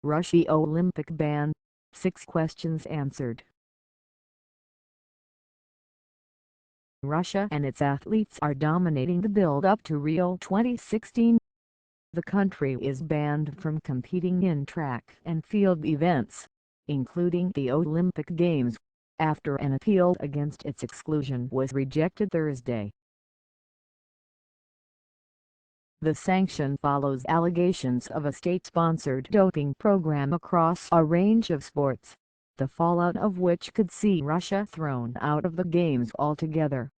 Russia Olympic ban, 6 questions answered. Russia and its athletes are dominating the build-up to Rio 2016. The country is banned from competing in track and field events, including the Olympic Games, after an appeal against its exclusion was rejected Thursday. The sanction follows allegations of a state-sponsored doping program across a range of sports, the fallout of which could see Russia thrown out of the Games altogether.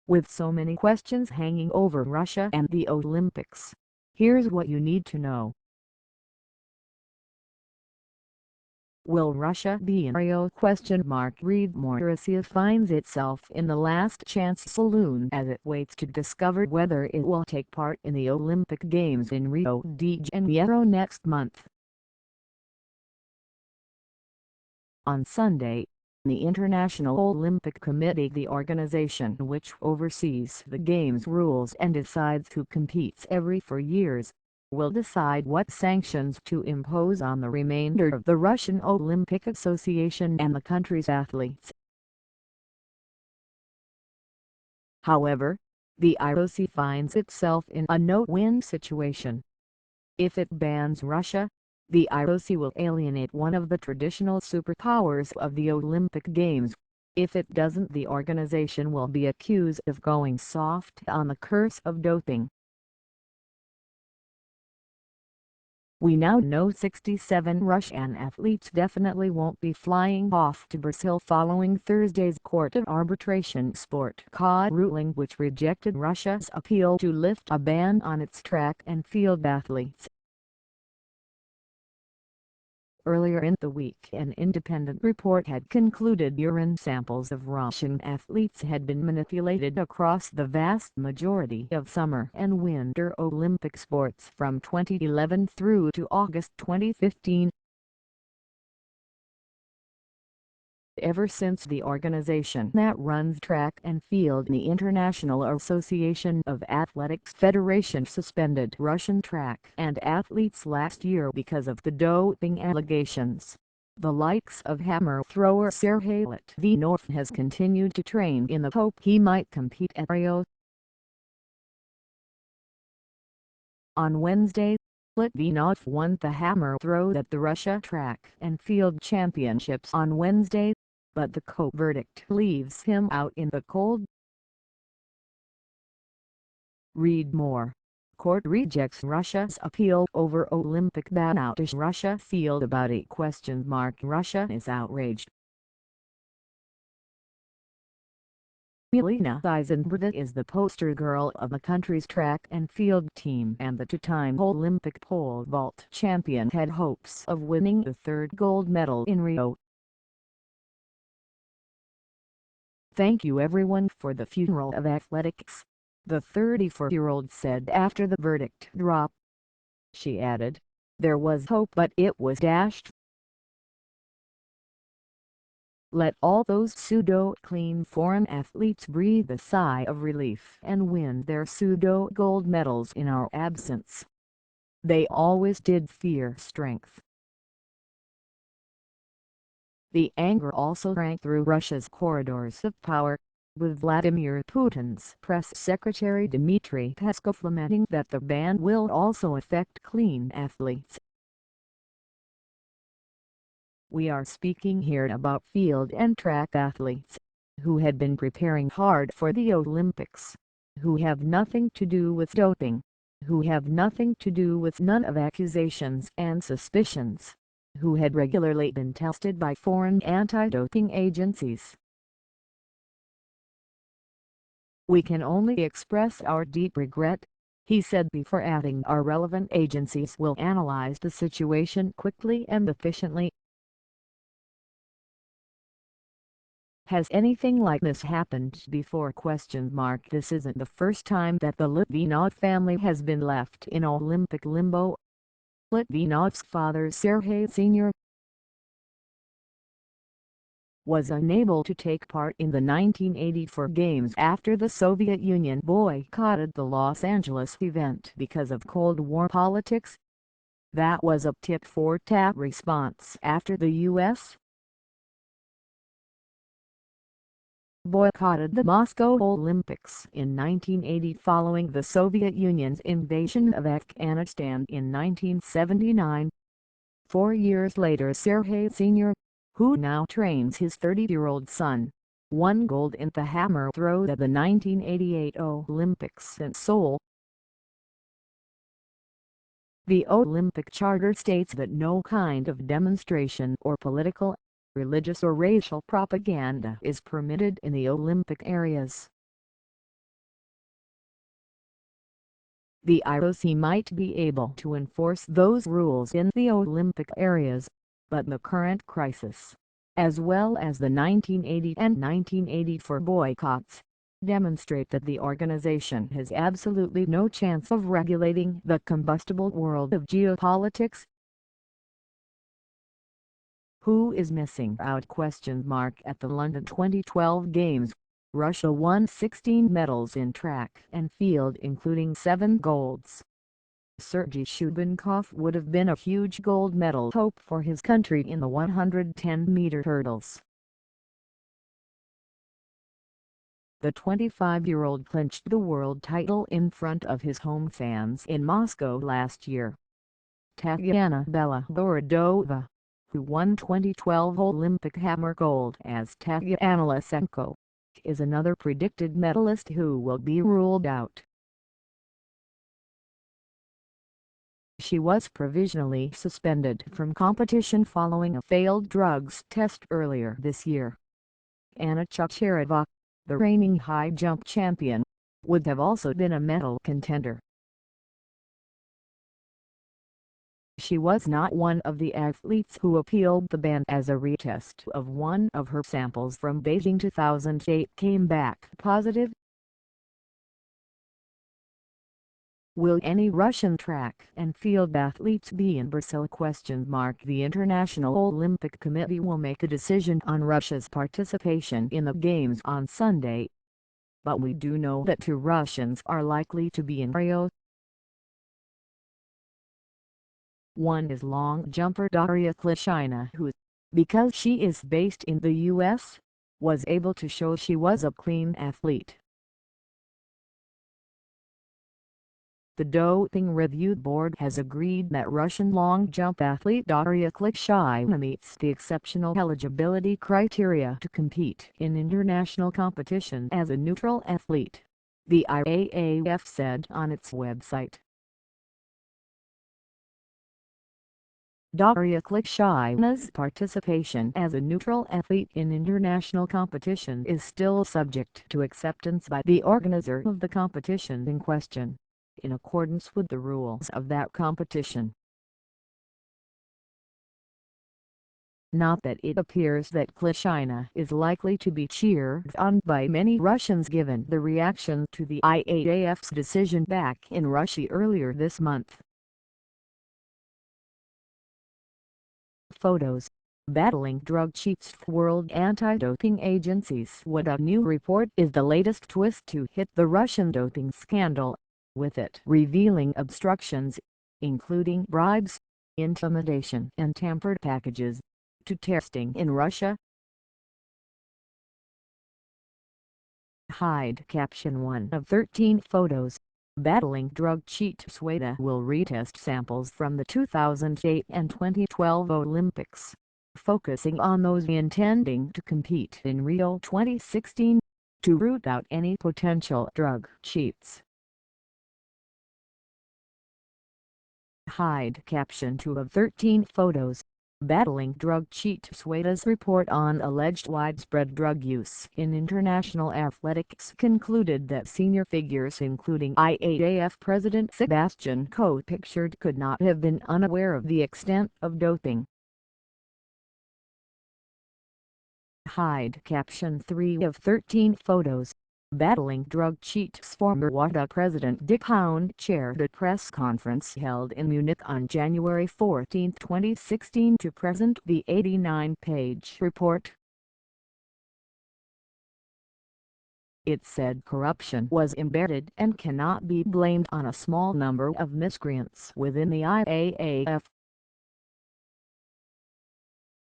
With so many questions hanging over Russia and the Olympics, here's what you need to know. Will Russia be in Rio? Reed Morrissey finds itself in the last chance saloon as it waits to discover whether it will take part in the Olympic Games in Rio de Janeiro next month. On Sunday, the International Olympic Committee, the organization which oversees the Games rules and decides who competes every 4 years, will decide what sanctions to impose on the remainder of the Russian Olympic Association and the country's athletes. However, the IOC finds itself in a no-win situation. If it bans Russia, the IOC will alienate one of the traditional superpowers of the Olympic Games. If it doesn't, the organization will be accused of going soft on the curse of doping. We now know 67 Russian athletes definitely won't be flying off to Brazil following Thursday's Court of Arbitration Sport (CAA) ruling, which rejected Russia's appeal to lift a ban on its track and field athletes. Earlier in the week, an independent report had concluded urine samples of Russian athletes had been manipulated across the vast majority of summer and winter Olympic sports from 2011 through to August 2015. Ever since the organization that runs track and field, the International Association of Athletics Federation, suspended Russian track and athletes last year because of the doping allegations, the likes of hammer thrower Sergey Litvinov has continued to train in the hope he might compete at Rio. On Wednesday, Litvinov won the hammer throw at the Russia Track and Field Championships on Wednesday, but the CAA verdict leaves him out in the cold. Read more. Court rejects Russia's appeal over Olympic ban. Does Russia field about a ? Russia is outraged. Milena Eisenbreda is the poster girl of the country's track and field team, and the 2-time Olympic pole vault champion had hopes of winning the 3rd gold medal in Rio. "Thank you everyone for the funeral of athletics," the 34-year-old said after the verdict dropped. She added, "There was hope, but it was dashed. Let all those pseudo-clean foreign athletes breathe a sigh of relief and win their pseudo-gold medals in our absence. They always did fear strength." The anger also rang through Russia's corridors of power, with Vladimir Putin's press secretary Dmitry Peskov lamenting that the ban will also affect clean athletes. "We are speaking here about field and track athletes, who had been preparing hard for the Olympics, who have nothing to do with doping, who have nothing to do with none of accusations and suspicions, who had regularly been tested by foreign anti-doping agencies. We can only express our deep regret," he said, before adding, "our relevant agencies will analyze the situation quickly and efficiently." Has anything like this happened before? This isn't the first time that the Litvinov family has been left in Olympic limbo. Litvinov's father, Sergei Sr., was unable to take part in the 1984 Games after the Soviet Union boycotted the Los Angeles event because of Cold War politics. That was a tit-for-tat response after the U.S. boycotted the Moscow Olympics in 1980 following the Soviet Union's invasion of Afghanistan in 1979. 4 years later, Sergei Sr., who now trains his 30-year-old son, won gold in the hammer throw at the 1988 Olympics in Seoul. The Olympic Charter states that no kind of demonstration or political, religious or racial propaganda is permitted in the Olympic areas. The IOC might be able to enforce those rules in the Olympic areas, but the current crisis, as well as the 1980 and 1984 boycotts, demonstrate that the organization has absolutely no chance of regulating the combustible world of geopolitics. Who is missing out? At the London 2012 Games, Russia won 16 medals in track and field, including 7 golds. Sergei Shubinkoff would have been a huge gold medal hope for his country in the 110-meter hurdles. The 25-year-old clinched the world title in front of his home fans in Moscow last year. Tatiana Beloborodova, who won 2012 Olympic hammer gold as Tatiana Lysenko, is another predicted medalist who will be ruled out. She was provisionally suspended from competition following a failed drugs test earlier this year. Anna Kuchereva, the reigning high jump champion, would have also been a medal contender. She was not one of the athletes who appealed the ban as a retest of one of her samples from Beijing 2008 came back positive. Will any Russian track and field athletes be in Brazil? The International Olympic Committee will make a decision on Russia's participation in the Games on Sunday. But we do know that 2 Russians are likely to be in Rio. One is long jumper Daria Klishina, who, because she is based in the U.S., was able to show she was a clean athlete. The Doping Review Board has agreed that Russian long jump athlete Daria Klishina meets the exceptional eligibility criteria to compete in international competition as a neutral athlete, the IAAF said on its website. Daria Klishina's participation as a neutral athlete in international competition is still subject to acceptance by the organizer of the competition in question, in accordance with the rules of that competition. Not that it appears that Klishina is likely to be cheered on by many Russians given the reaction to the IAAF's decision back in Russia earlier this month. Photos. Battling drug cheats. World anti-doping agencies. What a new report is the latest twist to hit the Russian doping scandal, with it revealing obstructions, including bribes, intimidation and tampered packages, to testing in Russia. Hide caption 1 of 13 photos. Battling drug cheat. Sweden will retest samples from the 2008 and 2012 Olympics, focusing on those intending to compete in Rio 2016, to root out any potential drug cheats. Hide caption 2 of 13 photos. Battling drug cheat. Sweden's report on alleged widespread drug use in international athletics concluded that senior figures including IAAF President Sebastian Coe pictured could not have been unaware of the extent of doping. Hide caption 3 of 13 photos. Battling drug cheats. Former WADA President Dick Hound chaired a press conference held in Munich on January 14, 2016 to present the 89-page report. It said corruption was embedded and cannot be blamed on a small number of miscreants within the IAAF.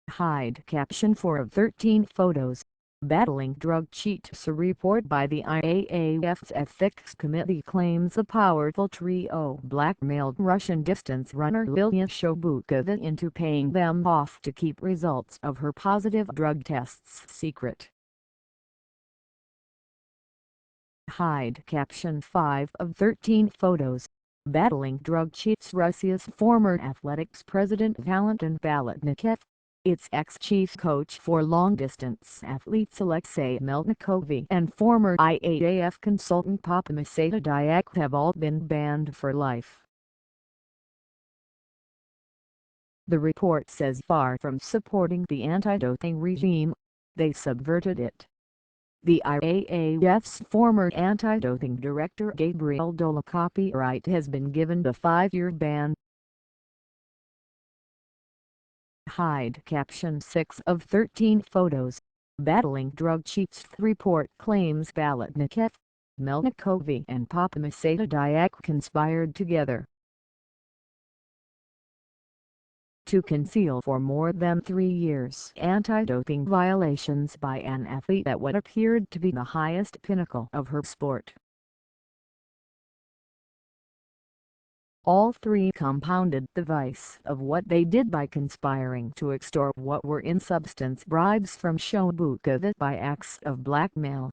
Hide caption 4 of 13 photos. Battling drug cheats. A report by the IAAF's Ethics Committee claims the powerful trio blackmailed Russian distance runner Lilia Shobukova into paying them off to keep results of her positive drug tests secret. Hide caption 5 of 13 photos. Battling drug cheats. Russia's former athletics president Valentin Balatnikov, its ex-chief coach for long-distance athletes Alexei Melnikov and former IAAF consultant Papamysata Diak have all been banned for life. The report says far from supporting the anti-doping regime, they subverted it. The IAAF's former anti-doping director Gabriel Dolokhopyrit has been given a 5-year ban. Hide caption 6 of 13 photos. Battling drug cheats. The report claims Balatnikov, Melnikov and Papamysata Diak conspired together to conceal for more than 3 years anti-doping violations by an athlete at what appeared to be the highest pinnacle of her sport. All three compounded the vice of what they did by conspiring to extort what were in substance bribes from Shobukova by acts of blackmail.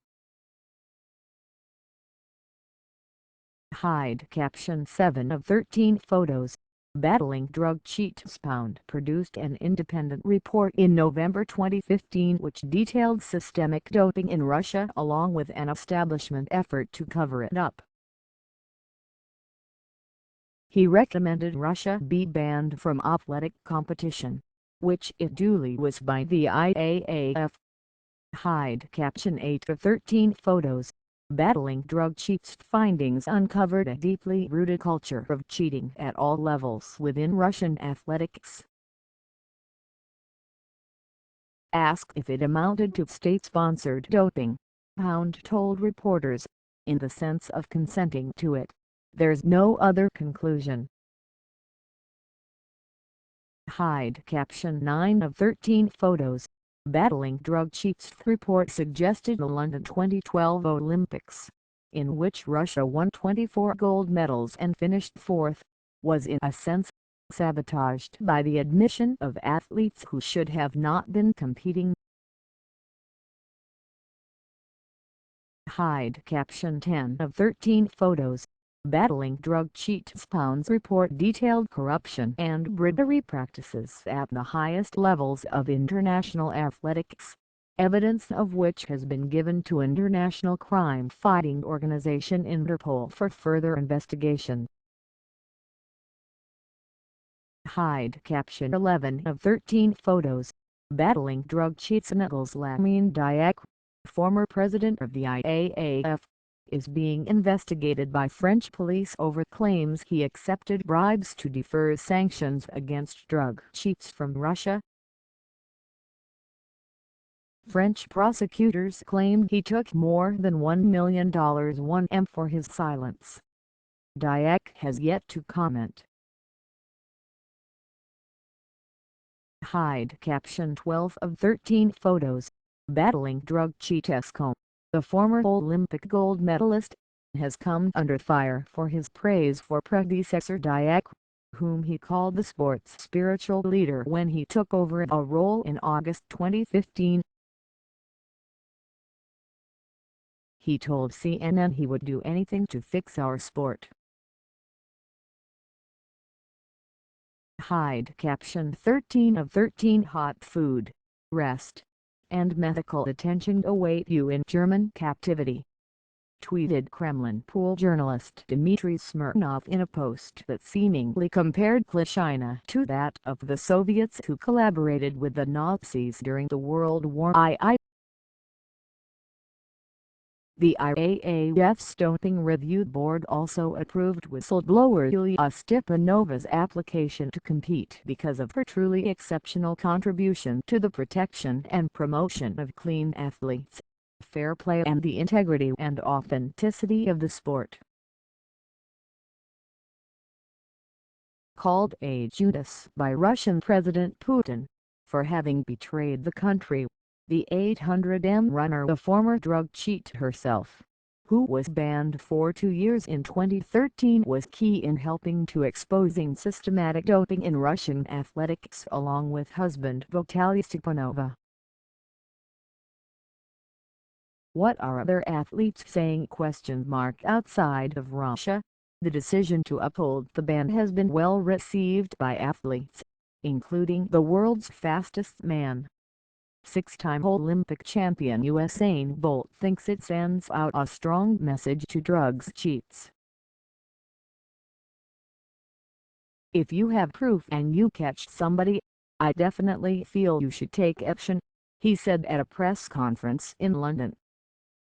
Hide caption 7 of 13 photos. Battling drug cheats. Pound produced an independent report in November 2015 which detailed systemic doping in Russia along with an establishment effort to cover it up. He recommended Russia be banned from athletic competition, which it duly was by the IAAF. Hide caption 8 of 13 photos. Battling drug cheats. Findings uncovered a deeply rooted culture of cheating at all levels within Russian athletics. Asked if it amounted to state-sponsored doping, Pound told reporters, in the sense of consenting to it, there's no other conclusion. Hide caption 9 of 13 photos. Battling drug cheats. The report suggested the London 2012 Olympics, in which Russia won 24 gold medals and finished fourth, was in a sense sabotaged by the admission of athletes who should have not been competing. Hide caption 10 of 13 photos. Battling drug cheats. Pound's report detailed corruption and bribery practices at the highest levels of international athletics, evidence of which has been given to international crime-fighting organization Interpol for further investigation. Hide caption 11 of 13 photos. Battling drug cheats. Nicholas Lamine Diak, former president of the IAAF, is being investigated by French police over claims he accepted bribes to defer sanctions against drug cheats from Russia. French prosecutors claimed he took more than $1 million for his silence. Diak has yet to comment. Hide caption 12 of 13 photos. Battling drug cheat. Escombe, the former Olympic gold medalist, has come under fire for his praise for predecessor Diak, whom he called the sport's spiritual leader when he took over a role in August 2015. He told CNN he would do anything to fix our sport. Hide caption 13 of 13 hot food, rest, and medical attention await you in German captivity, tweeted Kremlin pool journalist Dmitry Smirnov in a post that seemingly compared Klitschko to that of the Soviets who collaborated with the Nazis during the World War II. The IAAF's Doping Review Board also approved whistleblower Yulia Stepanova's application to compete because of her truly exceptional contribution to the protection and promotion of clean athletes. fair play and the integrity and authenticity of the sport. Called a Judas by Russian President Putin for having betrayed the country, the 800m runner, a former drug cheat herself, who was banned for 2 years in 2013, was key in helping to exposing systematic doping in Russian athletics along with husband Vitaly Stepanova. What are other athletes saying? Outside of Russia, the decision to uphold the ban has been well received by athletes, including the world's fastest man. 6-time Olympic champion Usain Bolt thinks it sends out a strong message to drugs cheats. "If you have proof and you catch somebody, I definitely feel you should take action," he said at a press conference in London.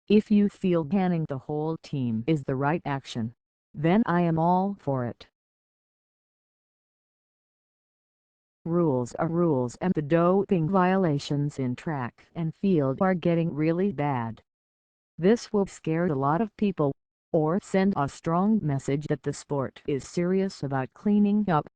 "If you feel banning the whole team is the right action, then I am all for it. Rules are rules, and the doping violations in track and field are getting really bad. This will scare a lot of people, or send a strong message that the sport is serious about cleaning up."